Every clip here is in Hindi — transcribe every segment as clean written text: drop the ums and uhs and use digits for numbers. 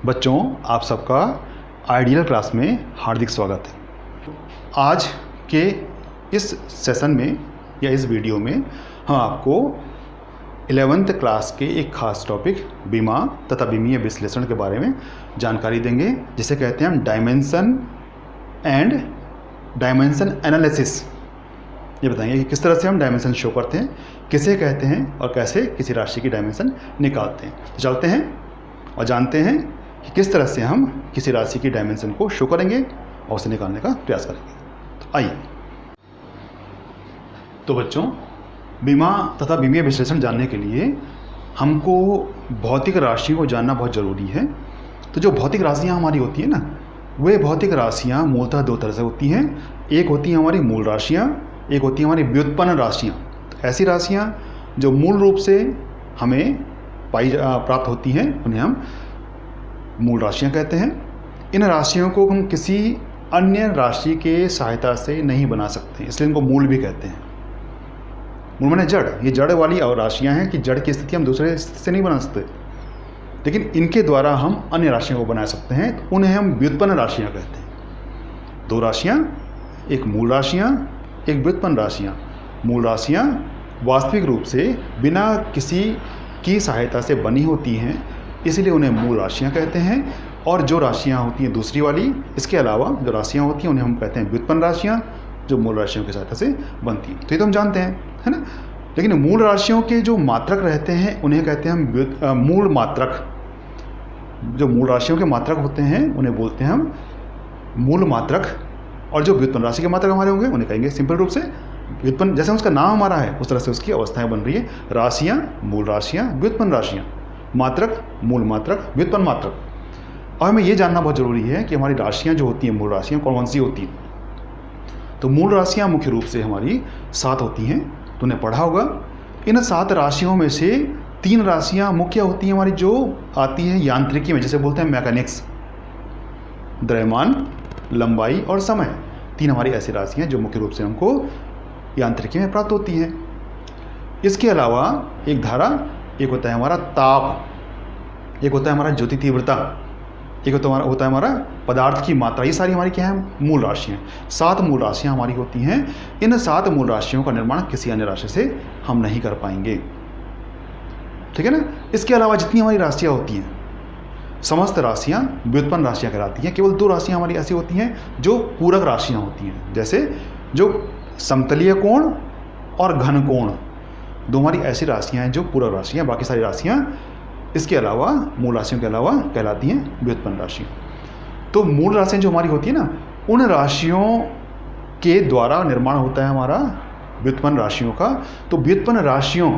बच्चों, आप सबका आइडियल क्लास में हार्दिक स्वागत है। आज के इस सेशन में या इस वीडियो में हम आपको 11th क्लास के एक खास टॉपिक बीमा तथा बीमीय विश्लेषण के बारे में जानकारी देंगे, जिसे कहते हैं हम डायमेंशन एंड डायमेंशन एनालिसिस। ये बताएंगे कि किस तरह से हम डायमेंशन शो करते हैं, किसे कहते हैं और कैसे किसी राशि की डायमेंशन निकालते हैं। तो चलते हैं और जानते हैं कि किस तरह से हम किसी राशि की डायमेंशन को शो करेंगे और उसे निकालने का प्रयास करेंगे। तो आइए। तो बच्चों, बीमा तथा बीमीय विश्लेषण जानने के लिए हमको भौतिक राशियों को जानना बहुत ज़रूरी है। तो जो भौतिक राशियाँ हमारी होती हैं ना, वे भौतिक राशियाँ मूलतः दो तरह से होती हैं। एक होती हैं हमारी मूल राशियाँ, एक होती हैं हमारी व्युत्पन्न राशियाँ। तो ऐसी राशियाँ जो मूल रूप से हमें प्राप्त होती हैं, उन्हें हम मूल राशियाँ कहते हैं। इन राशियों को हम किसी अन्य राशि के सहायता से नहीं बना सकते, इसलिए इनको मूल भी कहते हैं। मूल माने जड़। ये जड़ वाली और राशियाँ हैं कि जड़ की स्थिति हम दूसरे स्थिति से नहीं बना सकते, लेकिन इनके द्वारा हम अन्य राशियों को बना सकते हैं। तो उन्हें हम व्युत्पन्न राशियाँ कहते हैं। दो राशियाँ, एक मूल राशियाँ, एक व्युत्पन्न राशियाँ। मूल राशियाँ वास्तविक रूप से बिना किसी की सहायता से बनी होती हैं, इसलिए उन्हें मूल राशियाँ कहते हैं। और जो राशियाँ होती हैं दूसरी वाली, इसके अलावा जो राशियाँ होती हैं उन्हें हम कहते हैं व्युत्पन्न राशियाँ, जो मूल राशियों की सहायता से बनती हैं। तो ये तो हम जानते हैं, है ना। लेकिन मूल राशियों के जो मात्रक रहते हैं उन्हें कहते हैं हम मूल मात्रक। जो मूल राशियों के मात्रक होते हैं उन्हें बोलते हैं हम मूल मात्रक। और जो व्युत्पन्न राशि के मात्रक हमारे होंगे उन्हें कहेंगे सिंपल रूप से व्युत्पन्न। जैसे उसका नाम हमारा है उस तरह से उसकी अवस्थाएं बन रही है। राशियाँ, मूल राशियाँ, व्युत्पन्न राशियाँ, मात्रक, मूल मात्रक, व्युत्पन्न मात्रक। और हमें ये जानना बहुत ज़रूरी है कि हमारी राशियाँ जो होती हैं, मूल राशियाँ कौन सी होती हैं। तो मूल राशियाँ मुख्य रूप से हमारी 7 होती हैं। तो उन्हें पढ़ा होगा। इन 7 राशियों में से 3 राशियाँ मुख्य होती हैं हमारी, जो आती हैं यांत्रिकी में, जैसे बोलते हैं मैकेनिक्स। द्रव्यमान, लंबाई और समय। 3 हमारी ऐसी राशियाँ जो मुख्य रूप से हमको यांत्रिकी में प्राप्त होती हैं। इसके अलावा एक धारा, एक होता है हमारा ताप, एक होता है हमारा ज्योति तीव्रता, एक होता है हमारा पदार्थ की मात्रा। ये सारी हमारी क्या है, मूल राशियाँ। 7 मूल राशियाँ हमारी होती हैं। इन 7 मूल राशियों का निर्माण किसी अन्य राशि से हम नहीं कर पाएंगे, ठीक है ना। इसके अलावा जितनी हमारी राशियाँ होती हैं, समस्त राशियाँ व्युत्पन्न राशियाँ कहलाती हैं। केवल 2 राशियाँ हमारी ऐसी होती हैं जो पूरक राशियाँ होती हैं, जैसे जो समतलीय कोण और घन कोण। 2 हमारी ऐसी राशियाँ हैं जो पूरक राशियाँ। बाकी सारी राशियाँ इसके अलावा, मूल राशियों के अलावा, कहलाती हैं व्युत्पन्न राशियाँ। तो मूल राशियाँ जो हमारी होती है ना, उन राशियों के द्वारा निर्माण होता है हमारा व्युत्पन्न राशियों का। तो व्युत्पन्न राशियों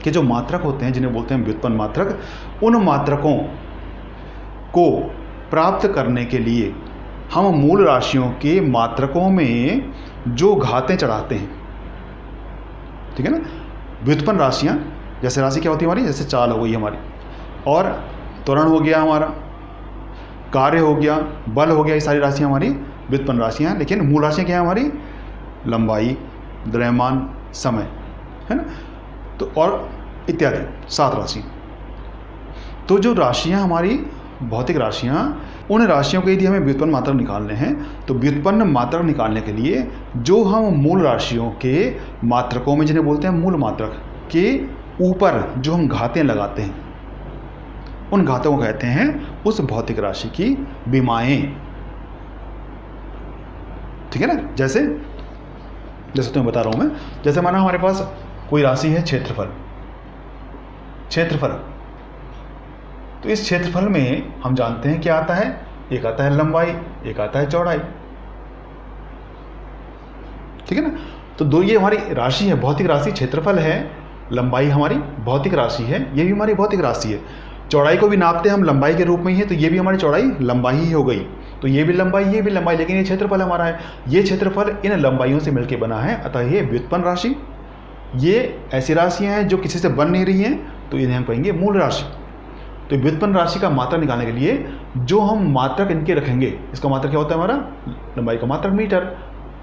के जो मात्रक होते हैं, जिन्हें बोलते हैं व्युत्पन्न मात्रक, उन मात्रकों को प्राप्त करने के लिए हम मूल राशियों के मात्रकों में जो घातें चढ़ाते हैं, ठीक है ना। व्युत्पन्न राशियाँ, जैसे राशि क्या होती है हमारी, जैसे चाल हो गई हमारी, और त्वरण हो गया हमारा, कार्य हो गया, बल हो गया, ये सारी राशियाँ हमारी व्युत्पन्न राशियाँ हैं। लेकिन मूल राशियाँ क्या है हमारी, लंबाई, द्रव्यमान, समय, है ना। तो और इत्यादि 7 राशि। तो जो राशियाँ हमारी भौतिक राशियाँ, उन राशियों के यदि हमें व्युत्पन्न मात्रक निकालने हैं, तो व्युत्पन्न मात्रक निकालने के लिए जो हम मूल राशियों के मात्रकों में, जिन्हें बोलते हैं मूल मात्रक, के ऊपर जो हम घातें लगाते हैं, उन घातों को कहते हैं उस भौतिक राशि की बीमाएं, ठीक है ना। जैसे तुम्हें बता रहा हूं मैं, जैसे माना हमारे पास कोई राशि है क्षेत्रफल। तो इस क्षेत्रफल में हम जानते हैं क्या आता है, एक आता है लंबाई, एक आता है चौड़ाई, ठीक है ना। तो 2 ये हमारी राशि है, भौतिक राशि। क्षेत्रफल है, लंबाई हमारी भौतिक राशि है, ये भी हमारी भौतिक राशि है। चौड़ाई को भी नापते हैं हम लंबाई के रूप में ही है, तो ये भी हमारी चौड़ाई लंबाई ही हो गई। तो ये भी लंबाई, ये भी लंबाई, लेकिन ये क्षेत्रफल हमारा है। ये क्षेत्रफल इन लंबाइयों से मिलकर बना है, अतः ये व्युत्पन्न राशि। ये ऐसी राशियाँ हैं जो किसी से बन नहीं रही हैं, तो इन्हें हम कहेंगे मूल राशि। तो व्युत्पन्न राशि का मात्रक निकालने के लिए जो हम मात्रक इनके रखेंगे, इसका मात्रक क्या होता है हमारा, लंबाई का मात्रक मीटर,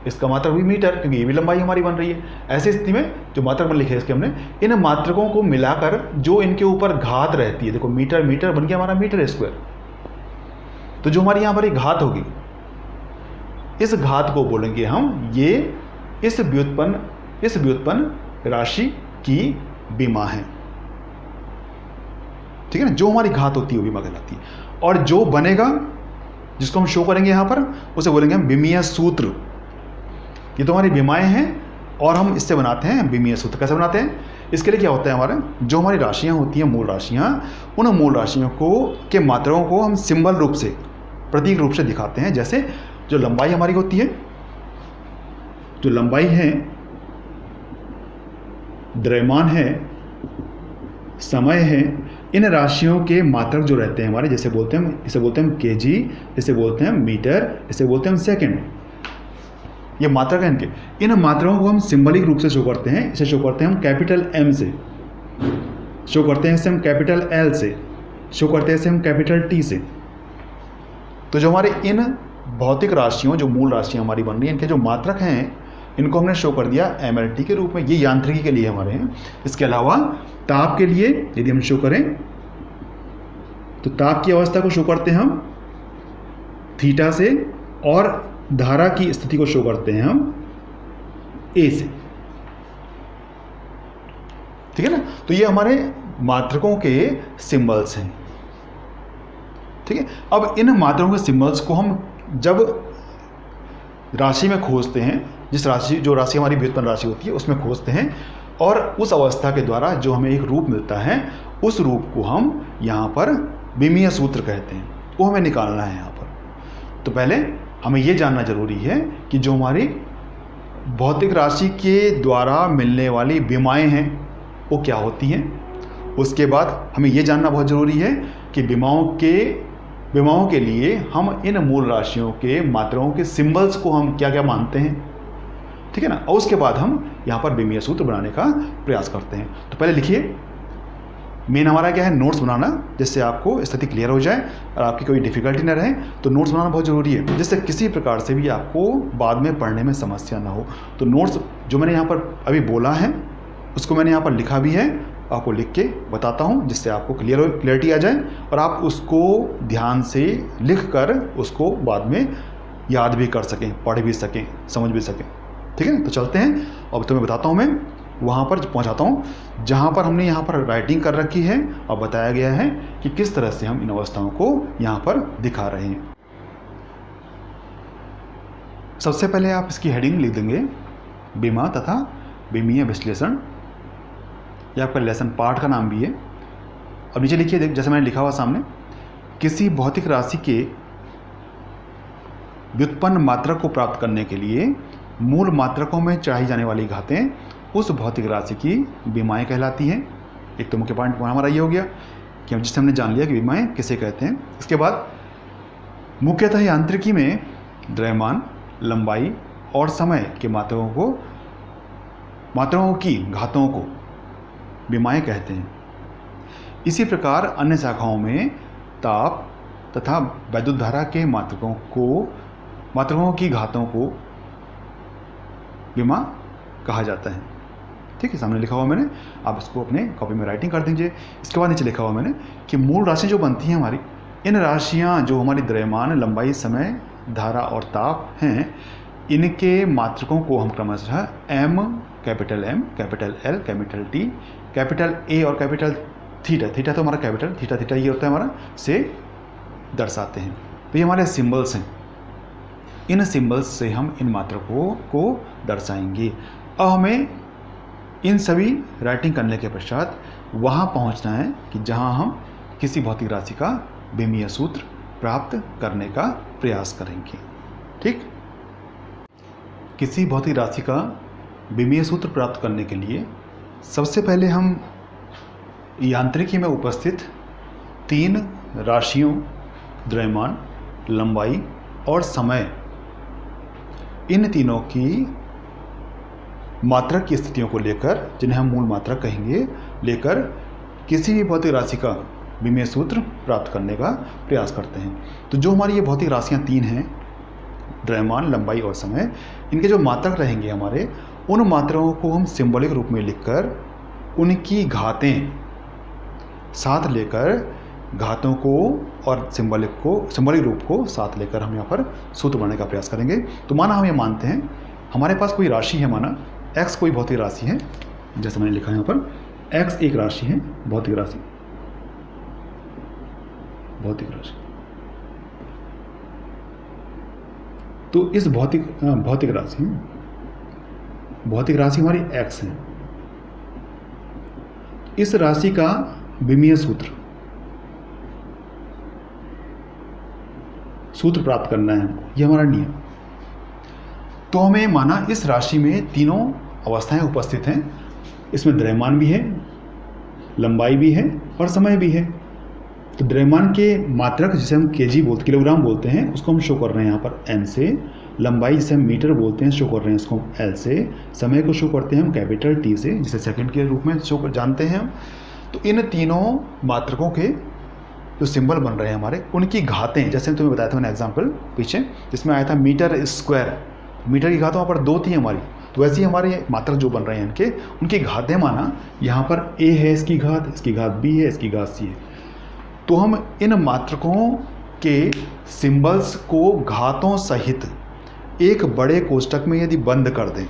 इसका मात्रक भी मीटर, क्योंकि ये भी लंबाई हमारी बन रही है। ऐसी स्थिति में जो मात्रक में लिखे हैं इसके हमने, इन मात्रकों को मिलाकर जो इनके ऊपर घात रहती है, देखो मीटर मीटर बन गया हमारा मीटर स्क्वायर, तो जो हमारी यहाँ पर एक घात होगी, इस घात को बोलेंगे हम ये इस व्युत्पन्न राशि की विमा है। ठीक है ना, जो हमारी घात होती है वो विमा कहलाती है। और जो बनेगा, जिसको हम शो करेंगे यहाँ पर, उसे बोलेंगे हम विमीय सूत्र। ये तो हमारी विमाएं हैं और हम इससे बनाते हैं विमीय सूत्र। कैसे बनाते हैं? इसके लिए क्या होता है, हमारे जो हमारी राशियाँ होती हैं, मूल राशियाँ, उन मूल राशियों के मात्राओं को हम सिंबल रूप से, प्रतीक रूप से दिखाते हैं। जैसे जो लंबाई हमारी होती है, जो लंबाई है, द्रव्यमान है, समय है, इन राशियों के मात्रक जो रहते हैं हमारे, जैसे बोलते हैं, इसे बोलते हैं केजी, इसे बोलते हैं मीटर, इसे बोलते हैं सेकंड, ये मात्रक है इनके। इन मात्राओं को हम सिंबलिक रूप से शो करते हैं। इसे शो करते हैं हम कैपिटल एम से, शो करते हैं इसे हम कैपिटल एल से, शो करते हैं इसे हम कैपिटल टी से। तो जो हमारे इन भौतिक राशियों, जो मूल राशियाँ हमारी बन रही हैं, इनके जो मात्रक हैं, इनको हमने शो कर दिया MLT के रूप में। ये यांत्रिकी के लिए हमारे हैं। इसके अलावा ताप के लिए यदि हम शो करें, तो ताप की अवस्था को शो करते हैं हम थीटा से, और धारा की स्थिति को शो करते हैं हम A से। ठीक है ना, तो ये हमारे मात्रकों के सिंबल्स हैं। ठीक है, अब इन मात्राओं के सिंबल्स को हम जब राशि में खोजते हैं, जो राशि हमारी व्युत्पन्न राशि होती है उसमें खोजते हैं, और उस अवस्था के द्वारा जो हमें एक रूप मिलता है, उस रूप को हम यहाँ पर विमीय सूत्र कहते हैं। वो हमें निकालना है यहाँ पर। तो पहले हमें ये जानना जरूरी है कि जो हमारी भौतिक राशि के द्वारा मिलने वाली विमाएं हैं वो क्या होती हैं। उसके बाद हमें ये जानना बहुत ज़रूरी है कि विमाओं के लिए हम इन मूल राशियों के मात्राओं के सिंबल्स को हम क्या क्या मानते हैं। ठीक है ना, और उसके बाद हम यहाँ पर विमीय सूत्र बनाने का प्रयास करते हैं। तो पहले लिखिए, मेन हमारा क्या है, नोट्स बनाना, जिससे आपको स्थिति क्लियर हो जाए और आपकी कोई डिफिकल्टी न रहे। तो नोट्स बनाना बहुत ज़रूरी है, जिससे किसी प्रकार से भी आपको बाद में पढ़ने में समस्या ना हो। तो नोट्स जो मैंने यहाँ पर अभी बोला है, उसको मैंने यहाँ पर लिखा भी है, आपको लिख के बताता हूँ, जिससे आपको क्लियरिटी आ जाए और आप उसको ध्यान से लिख कर उसको बाद में याद भी कर सकें, पढ़ भी सकें, समझ भी सकें। ठीक है, तो चलते हैं। अब तुम्हें बताता हूँ, मैं वहाँ पर पहुँचाता हूँ जहाँ पर हमने यहाँ पर राइटिंग कर रखी है और बताया गया है कि किस तरह से हम इन अवस्थाओं को यहाँ पर दिखा रहे हैं। सबसे पहले आप इसकी हेडिंग लिख देंगे, विमा तथा विमीय विश्लेषण। ये आपका लेसन पार्ट का नाम भी है। अब नीचे लिखिए, जैसे मैंने लिखा हुआ सामने, किसी भौतिक राशि के व्युत्पन्न मात्रक को प्राप्त करने के लिए मूल मात्रकों में चाही जाने वाली घातें उस भौतिक राशि की विमाएं कहलाती हैं। एक तो मुख्य पॉइंट हमारा ये हो गया कि जिससे हमने जान लिया कि विमाएं किसे कहते हैं। इसके बाद मुख्यतः यांत्रिकी में द्रव्यमान, लंबाई और समय के मात्राओं की घातों को विमाएं कहते हैं। इसी प्रकार अन्य शाखाओं में ताप तथा वैद्युत धारा के मात्रकों की घातों को विमा कहा जाता है। ठीक है, सामने लिखा हुआ मैंने, आप इसको अपने कॉपी में राइटिंग कर दीजिए। इसके बाद नीचे लिखा हुआ मैंने कि मूल राशि जो बनती हैं हमारी, इन राशियाँ जो हमारी द्रव्यमान, लंबाई, समय, धारा और ताप हैं, इनके मात्रकों को हम क्रमशः M, capital M, capital L, capital T, capital A और कैपिटल थीटा तो हमारा कैपिटल थीटा ये होता है हमारा, से दर्शाते हैं। तो ये हमारे सिंबल्स हैं। इन सिंबल्स से हम इन मात्रकों को दर्शाएंगे। अब हमें इन सभी राइटिंग करने के पश्चात वहाँ पहुँचना है कि जहाँ हम किसी भौतिक राशि का विमीय सूत्र प्राप्त करने का प्रयास करेंगे। ठीक, किसी भौतिक राशि का विमीय सूत्र प्राप्त करने के लिए सबसे पहले हम यांत्रिकी में उपस्थित 3 राशियों, द्रव्यमान, लंबाई और समय, इन तीनों की मात्रक की स्थितियों को लेकर, जिन्हें हम मूल मात्रक कहेंगे, लेकर किसी भी भौतिक राशि का विमीय सूत्र प्राप्त करने का प्रयास करते हैं। तो जो हमारी ये भौतिक राशियाँ 3 हैं, द्रव्यमान, लंबाई और समय, इनके जो मात्रक रहेंगे हमारे, उन मात्राओं को हम सिंबॉलिक रूप में लिखकर उनकी घातें साथ लेकर, घातों को और सिंबॉलिक रूप को साथ लेकर हम यहाँ पर सूत्र बनाने का प्रयास करेंगे। तो माना हम ये मानते हैं हमारे पास कोई राशि है, माना x कोई भौतिक राशि है, जैसे मैंने लिखा है यहाँ पर x एक राशि है, भौतिक राशि। तो इस भौतिक राशि हमारी x है। इस राशि का विमीय सूत्र प्राप्त करना है हमको, ये हमारा नियम। तो हमें माना इस राशि में तीनों अवस्थाएं उपस्थित हैं, इसमें द्रव्यमान भी है, लंबाई भी है और समय भी है। तो द्रव्यमान के मात्रक जिसे हम किलोग्राम बोलते हैं, उसको हम शो कर रहे हैं यहाँ पर m से। लंबाई जिसे हम मीटर बोलते हैं, शो कर रहे हैं इसको हम l से। समय को शो करते हैं हम कैपिटल T से, जिसे सेकंड के रूप में शो कर जानते हैं हम। तो इन तीनों मात्रकों के जो सिंबल बन रहे हैं हमारे, उनकी घातें, जैसे तुम्हें बताया था मैंने एग्जाम्पल पीछे, जिसमें आया था मीटर स्क्वायर, मीटर की घात वहाँ पर 2 थी हमारी। तो वैसे ही हमारे मात्रक जो बन रहे हैं इनके, उनकी घातें माना यहाँ पर a है, इसकी घात b है, इसकी घात c है। तो हम इन मात्रकों के सिंबल्स को घातों सहित एक बड़े कोष्ठक में यदि बंद कर दें,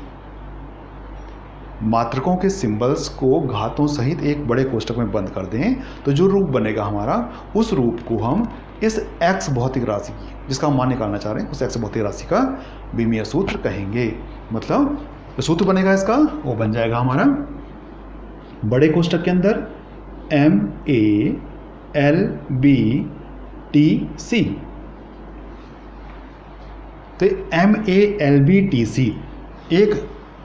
मात्रकों के सिंबल्स को घातों सहित एक बड़े कोष्ठक में बंद कर दें, तो जो रूप बनेगा हमारा, उस रूप को हम इस x भौतिक राशि की, जिसका हम मान निकालना चाह रहे हैं, उस x भौतिक राशि का विमीय सूत्र कहेंगे। मतलब जो सूत्र बनेगा इसका, वो बन जाएगा हमारा बड़े कोष्ठक के अंदर MALBTC। तो MALBTC एक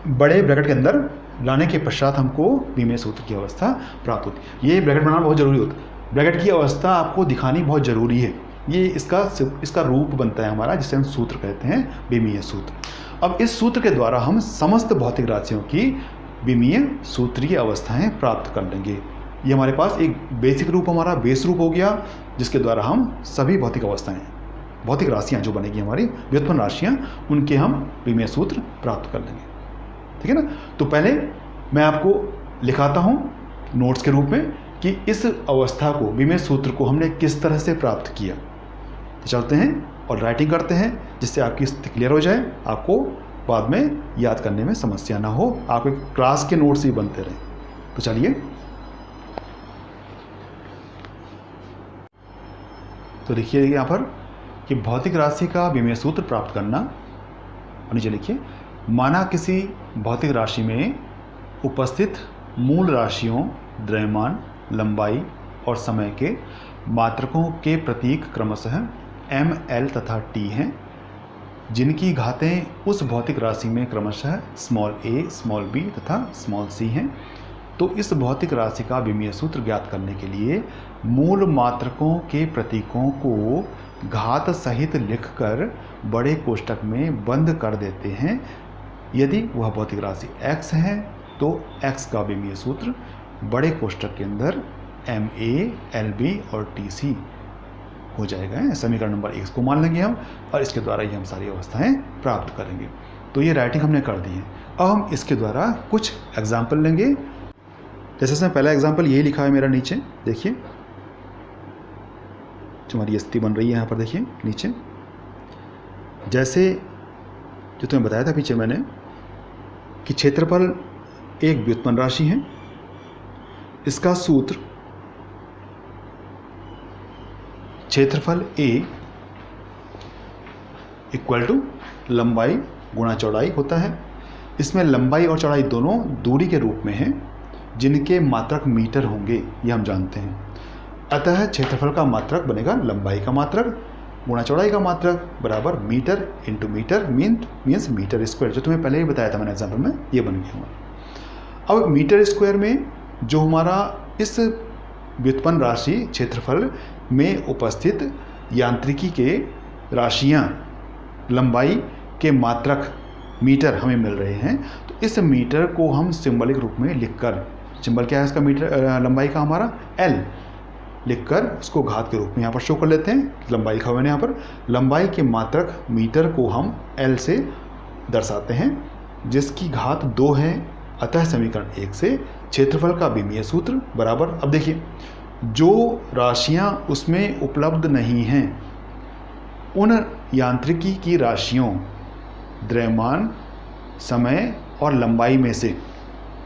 बड़े ब्रैकेट के अंदर लाने के पश्चात हमको विमीय सूत्र की अवस्था प्राप्त होती है। ये ब्रैकेट बनाना बहुत जरूरी होता है, ब्रैकेट की अवस्था आपको दिखानी बहुत जरूरी है। ये इसका रूप बनता है हमारा, जिसे हम सूत्र कहते हैं, विमीय सूत्र। अब इस सूत्र के द्वारा हम समस्त भौतिक राशियों की विमीय सूत्रीय अवस्थाएं प्राप्त कर लेंगे। ये हमारे पास एक बेसिक रूप, हमारा बेस रूप हो गया, जिसके द्वारा हम सभी भौतिक राशियां जो बनेगी हमारी व्युत्पन्न राशियां, उनके हम विमीय सूत्र प्राप्त कर लेंगे। ठीक है ना। तो पहले मैं आपको लिखाता हूं नोट्स के रूप में कि इस अवस्था को, विमीय सूत्र को हमने किस तरह से प्राप्त किया। तो चलते हैं और राइटिंग करते हैं, जिससे आपकी स्थिति क्लियर हो जाए, आपको बाद में याद करने में समस्या ना हो, आपके क्लास के नोट्स ही बनते रहें। तो चलिए, तो लिखिए यहाँ पर कि भौतिक राशि का विमीय सूत्र प्राप्त करना, और नीचे लिखिए, माना किसी भौतिक राशि में उपस्थित मूल राशियों द्रव्यमान, लंबाई और समय के मात्रकों के प्रतीक क्रमशः m, l तथा t हैं, जिनकी घातें उस भौतिक राशि में क्रमशः a, b तथा c हैं। तो इस भौतिक राशि का विमीय सूत्र ज्ञात करने के लिए मूल मात्रकों के प्रतीकों को घात सहित लिखकर बड़े कोष्ठक में बंद कर देते हैं। यदि वह भौतिक राशि x है, तो x का विमीय सूत्र बड़े कोष्ठक के अंदर MA, LB और TC हो जाएगा। समीकरण नंबर 1 को मान लेंगे हम, और इसके द्वारा ही हम सारी अवस्थाएं प्राप्त करेंगे। तो ये राइटिंग हमने कर दी है। अब हम इसके द्वारा कुछ एग्जाम्पल लेंगे। जैसे इसमें पहला एग्जाम्पल ये लिखा है मेरा नीचे, देखिए जो हमारी स्थिति बन रही है यहाँ पर, देखिए नीचे, जैसे जो तुम्हें बताया था पीछे मैंने कि क्षेत्रफल एक व्युत्पन्न राशि है, इसका सूत्र क्षेत्रफल A इक्वल टू लंबाई गुणा चौड़ाई होता है। इसमें लंबाई और चौड़ाई दोनों दूरी के रूप में हैं, जिनके मात्रक मीटर होंगे, ये हम जानते हैं। अतः क्षेत्रफल का मात्रक बनेगा लंबाई का मात्रक गुणा चौड़ाई का मात्रक बराबर meter into meter means meter square, जो तुम्हें पहले ही बताया था मैंने एग्जाम्पल में, ये बन गया हमारा। अब मीटर स्क्वायर में जो हमारा इस व्युत्पन्न राशि क्षेत्रफल में उपस्थित यांत्रिकी के राशियां लंबाई के मात्रक मीटर हमें मिल रहे हैं, तो इस मीटर को हम सिंबलिक रूप में लिखकर, सिंबल क्या है इसका, मीटर लंबाई का हमारा L, लिखकर उसको घात के रूप में यहाँ पर शो कर लेते हैं। लंबाई लिखा हुआ है यहाँ पर, लंबाई के मात्रक मीटर को हम L से दर्शाते हैं जिसकी घात 2 है। अतः समीकरण 1 से क्षेत्रफल का विमीय सूत्र बराबर, अब देखिए जो राशियाँ उसमें उपलब्ध नहीं हैं उन यांत्रिकी की राशियों द्रव्यमान, समय और लंबाई में से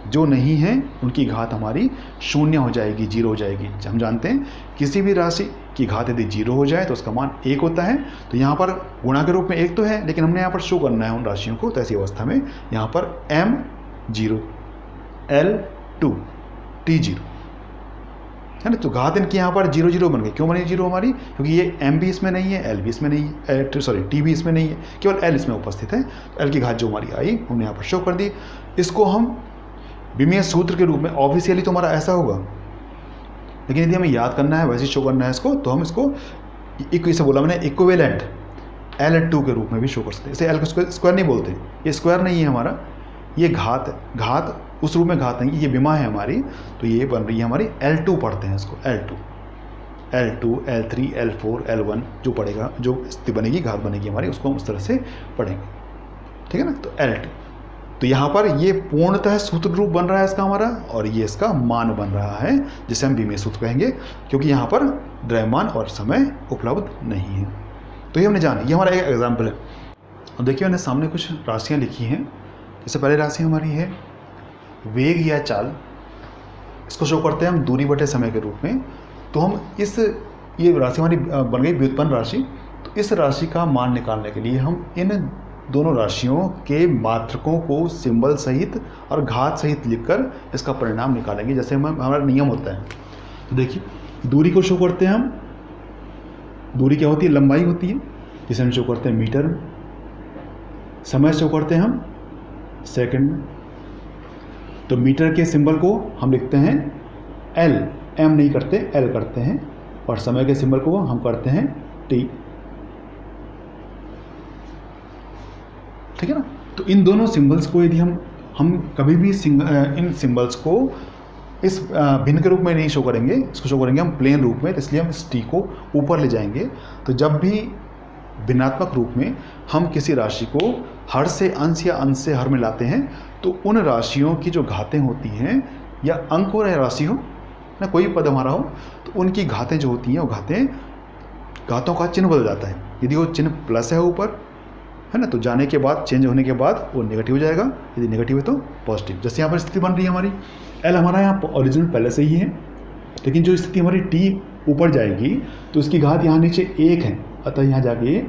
जो नहीं है उनकी घात हमारी 0 हो जाएगी, 0 हो जाएगी। हम जानते हैं किसी भी राशि की घात यदि 0 हो जाए तो उसका मान 1 होता है। तो यहाँ पर गुणा के रूप में 1 तो है, लेकिन हमने यहाँ पर शो करना है उन राशियों को। तो ऐसी अवस्था में यहाँ पर m0 L2 T0 है ना, तो घात इनकी यहाँ पर 0 0 बन गई। क्यों बनी 0 हमारी? क्योंकि ये m भी इसमें नहीं है, L भी इसमें नहीं है, सॉरी T भी इसमें नहीं है, केवल L इसमें उपस्थित है। L की घात जो हमारी आई हमने यहाँ पर शो कर दी। इसको हम विमीय सूत्र के रूप में, ऑब्वियसली तो हमारा ऐसा होगा, लेकिन यदि हमें याद करना है, वैसे शो करना है इसको, तो हम इसको इसे बोला मैंने इक्विवेलेंट L2 के रूप में भी शो कर सकते हैं। इसे L को स्क्वायर नहीं बोलते, ये स्क्वायर नहीं है हमारा, ये घात उस रूप में घात नहीं, ये विमा है हमारी। तो ये बन रही है हमारी L2 पढ़ते हैं इसको, L2 L3 L4 L1 जो पड़ेगा, जो स्थिति बनेगी, घात बनेगी हमारी, उसको हम उस तरह से पढ़ेंगे, ठीक है ना। तो L2, तो यहाँ पर ये पूर्णतः सूत्र रूप बन रहा है इसका हमारा, और ये इसका मान बन रहा है जिसे हम विमीय सूत्र कहेंगे, क्योंकि यहाँ पर द्रव्यमान और समय उपलब्ध नहीं है। तो ये हमने जाना, ये हमारा एक एग्जाम्पल है। और देखिए मैंने सामने कुछ राशियाँ लिखी हैं। इससे पहले राशि हमारी है वेग या चाल, इसको शो करते हैं हम दूरी बटे समय के रूप में। तो हम ये राशि हमारी बन गई व्युत्पन्न राशि। तो इस राशि का मान निकालने के लिए हम इन दोनों राशियों के मात्रकों को सिंबल सहित और घात सहित लिखकर इसका परिणाम निकालेंगे, जैसे हमारा नियम होता है। तो देखिए दूरी को शो करते हैं हम, दूरी क्या होती है? लंबाई होती है, जिसे हम शो करते हैं मीटर में। समय शो करते हैं हम सेकंड में। तो मीटर के सिंबल को हम लिखते हैं L, M नहीं करते, L करते हैं, और समय के सिंबल को हम करते हैं T, ठीक है ना। तो इन दोनों सिंबल्स को यदि हम कभी भी इन सिंबल्स को इस भिन्न के रूप में नहीं शो करेंगे, इसको शो करेंगे हम प्लेन रूप में, तो इसलिए हम इस T को ऊपर ले जाएंगे। तो जब भी भिन्नात्मक रूप में हम किसी राशि को हर से अंश या अंश से हर में लाते हैं, तो उन राशियों की जो घातें होती हैं, या अंक हो या राशि हो ना, कोई पद हमारा हो, तो उनकी घातें जो होती हैं वो घातों का चिन्ह बदल जाता है। यदि वो चिन्ह प्लस है ऊपर, है ना, तो जाने के बाद, चेंज होने के बाद वो नेगेटिव हो जाएगा, यदि नेगेटिव है तो पॉजिटिव। जैसे यहाँ पर स्थिति बन रही है हमारी, L हमारा यहाँ ओरिजिनल पहले से ही है, लेकिन जो स्थिति हमारी T ऊपर जाएगी तो उसकी घात यहाँ नीचे 1 है, अतः यहाँ जाके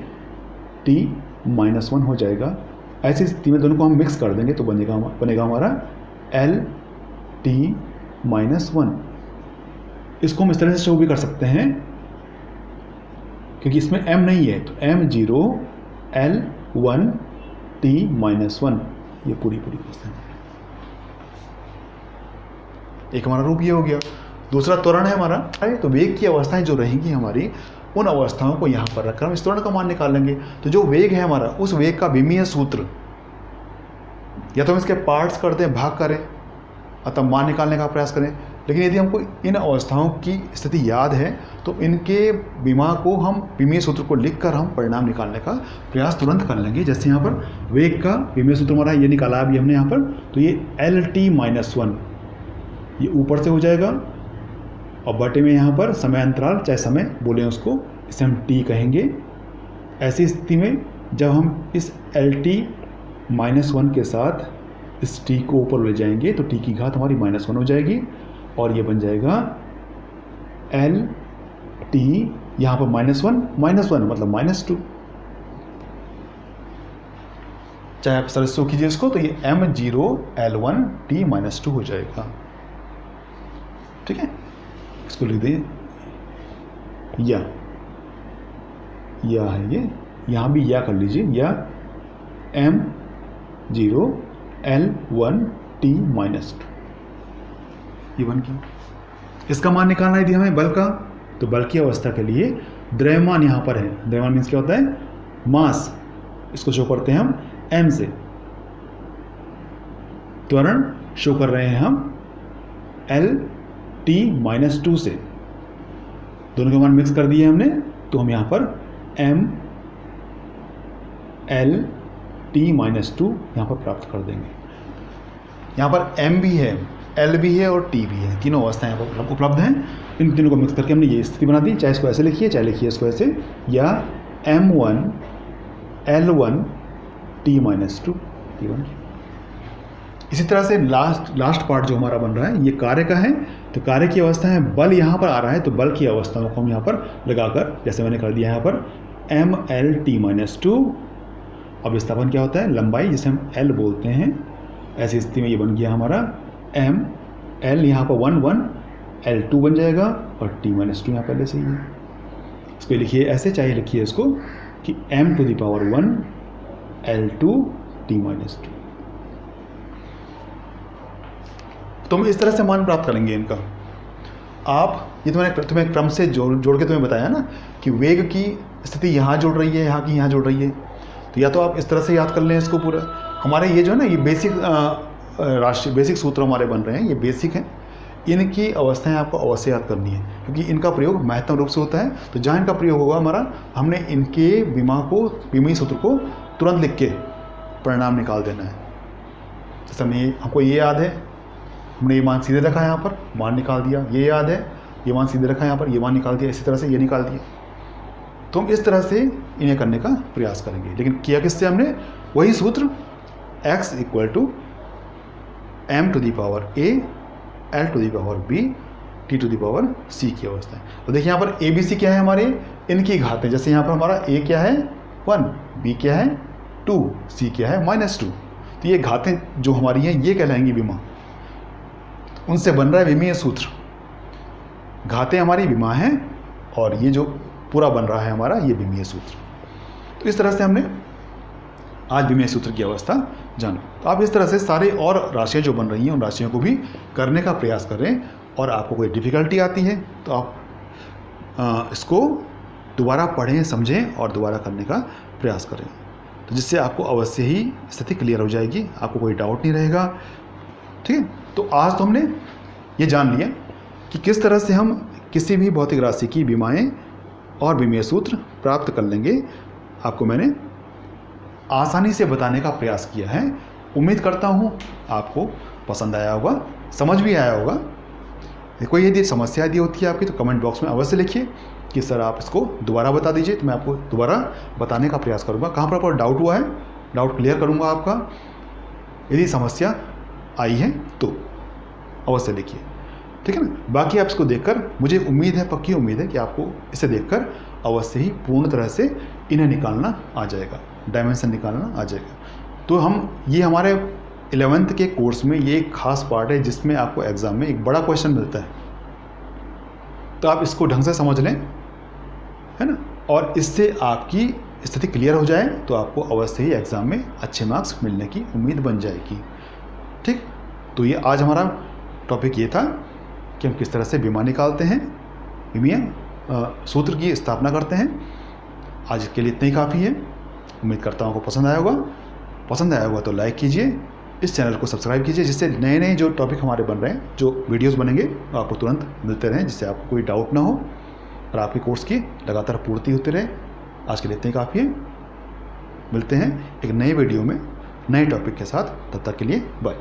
T-1 हो जाएगा। ऐसी स्थिति में दोनों को हम मिक्स कर देंगे तो बनेगा हमारा L-T-1। इसको हम इस तरह से शो भी कर सकते हैं, क्योंकि इसमें M नहीं है, तो M0 L1 T-1, ये पूरी अवस्था है। एक हमारा रूप ये हो गया। दूसरा त्वरण है हमारा, तो वेग की अवस्थाएं जो रहेंगी हमारी, उन अवस्थाओं को यहाँ पर रखकर हम इस त्वरण का मान निकाल लेंगे। तो जो वेग है हमारा, उस वेग का विमीय सूत्र, या तो हम इसके पार्ट्स करते हैं, भाग करें, अतः मान निकालने का प्रयास करें। लेकिन यदि हमको इन अवस्थाओं की स्थिति याद है तो इनके विमा को हम विमीय सूत्र को लिखकर हम परिणाम निकालने का प्रयास तुरंत कर लेंगे। जैसे यहाँ पर वेग का विमीय सूत्र हमारा ये निकाला अभी हमने यहाँ पर, तो ये L-T-1 ये ऊपर से हो जाएगा, और बटे में यहाँ पर समय अंतराल, चाहे समय बोले उसको, इसे हम T कहेंगे। ऐसी स्थिति में जब हम इस L-T-1 के साथ इस T को ऊपर ले जाएंगे तो T की घात हमारी -1 हो जाएगी, और ये बन जाएगा L-T, यहाँ पर -1 मतलब -2। चाहे आप सरसों कीजिए इसको, तो ये M0 L1 T-2 हो जाएगा, ठीक है। इसको लिख दें, या है ये, यहाँ भी या कर लीजिए, या M0 L1 T-2, ये बन गया। इसका मान निकालना है यदि हमें बल का, तो बल की अवस्था के लिए द्रव्यमान यहाँ पर है। द्रव्यमान मीन्स क्या होता है? मास। इसको शो करते हैं हम M से। त्वरण शो कर रहे हैं हम L-T-2 से। दोनों के मान मिक्स कर दिए हमने, तो हम यहाँ पर M L T minus two यहाँ पर प्राप्त कर देंगे। यहाँ पर एम भी है, एल भी है और टी भी है, तीनों अवस्थाएं यहाँ पर उपलब्ध हैं। इन तीनों को मिक्स करके हमने ये स्थिति बना दी। चाहे इसको ऐसे लिखिए, चाहे लिखिए इसको ऐसे, या M1 L1 T minus to T1। इसी तरह से लास्ट पार्ट जो हमारा बन रहा है ये कार्य का है। तो कार्य की अवस्था है, बल यहाँ पर आ रहा है तो बल की अवस्थाओं को हम यहाँ पर लगाकर, जैसे मैंने कर दिया यहाँ पर ML T माइनस टू। अब विस्थापन क्या होता है, लंबाई, जिसे हम L बोलते हैं। ऐसी स्थिति में ये बन गया हमारा M L, यहाँ पर 1 1 L2 बन जाएगा और T माइनस टू यहाँ पहले से ही है। इसको लिखिए ऐसे, चाहे लिखिए इसको कि M to the power 1 L2 T minus two. तो हम इस तरह से मान प्राप्त करेंगे इनका। आप ये तुम्हें क्रम से जोड़ के तुम्हें बताया ना कि वेग की स्थिति यहाँ जुड़ रही है, यहाँ की यहाँ जुड़ रही है। तो या तो आप इस तरह से याद कर लें इसको पूरा। हमारे ये जो है ना, ये बेसिक सूत्र हमारे बन रहे हैं, ये बेसिक हैं। इनकी अवस्थाएं आपको अवश्य याद करनी है, क्योंकि इनका प्रयोग महत्वपूर्ण रूप से होता है। तो जहाँ इनका प्रयोग होगा हमारा, हमने इनके विमीय सूत्र को तुरंत लिख के परिणाम निकाल देना है। जैसे हमको ये याद है, हमने ये मान सीधे रखा है, यहाँ पर मान निकाल दिया। ये याद है, ये मान सीधे रखा है, यहाँ पर ये मान निकाल दिया। इसी तरह से ये निकाल दिया। तो हम इस तरह से इन्हें करने का प्रयास करेंगे। लेकिन किया किससे हमने, वही सूत्र x equal to m to the power a l to the power b t to the power c की अवस्था है। तो देखिए यहाँ पर a b c क्या है हमारे, इनकी घातें। जैसे यहाँ पर हमारा a क्या है 1, b क्या है 2, c क्या है -2। तो ये घातें जो हमारी हैं ये कहलाएंगी विमा। उनसे बन रहा है विमीय सूत्र। घातें हमारी विमा हैं और ये जो पूरा बन रहा है हमारा ये विमीय सूत्र। तो इस तरह से हमने आज विमीय सूत्र की अवस्था जाना। तो आप इस तरह से सारे और राशियाँ जो बन रही हैं उन राशियों को भी करने का प्रयास करें। और आपको कोई डिफ़िकल्टी आती है तो आप इसको दोबारा पढ़ें, समझें और दोबारा करने का प्रयास करें। तो जिससे आपको अवश्य ही स्थिति क्लियर हो जाएगी, आपको कोई डाउट नहीं रहेगा। ठीक है, तो आज तो हमने ये जान लिया कि किस तरह से हम किसी भी भौतिक राशि की विमाएँ और विमीय सूत्र प्राप्त कर लेंगे। आपको मैंने आसानी से बताने का प्रयास किया है। उम्मीद करता हूँ आपको पसंद आया होगा, समझ भी आया होगा। कोई यदि समस्या यदि होती है आपकी तो कमेंट बॉक्स में अवश्य लिखिए कि सर आप इसको दोबारा बता दीजिए, तो मैं आपको दोबारा बताने का प्रयास करूँगा। कहाँ पर डाउट हुआ है, डाउट क्लियर करूँगा आपका। यदि समस्या आई है तो अवश्य लिखिए, ठीक है ना। बाकी आप इसको देखकर मुझे उम्मीद है, पक्की उम्मीद है कि आपको इसे देखकर अवश्य ही पूर्ण तरह से इन्हें निकालना आ जाएगा, डायमेंशन निकालना आ जाएगा। तो ये हमारे 11th के कोर्स में ये एक खास पार्ट है जिसमें आपको एग्ज़ाम में एक बड़ा क्वेश्चन मिलता है। तो आप इसको ढंग से समझ लें, है ना, और इससे आपकी स्थिति क्लियर हो जाए तो आपको अवश्य ही एग्ज़ाम में अच्छे मार्क्स मिलने की उम्मीद बन जाएगी। ठीक, तो ये आज हमारा टॉपिक ये था कि हम किस तरह से विमा निकालते हैं, विमीय सूत्र की स्थापना करते हैं। आज के लिए इतना ही काफ़ी है। उम्मीद करता हूँ आपको पसंद आया होगा तो लाइक कीजिए, इस चैनल को सब्सक्राइब कीजिए, जिससे नए नए जो टॉपिक हमारे बन रहे हैं, जो वीडियोस बनेंगे वो आपको तुरंत मिलते रहें, जिससे आपको कोई डाउट ना हो और आपके कोर्स की लगातार पूर्ति होती रहे। आज के लिए इतना ही काफ़ी है। मिलते हैं एक नए वीडियो में नए टॉपिक के साथ, तब तक के लिए बाय।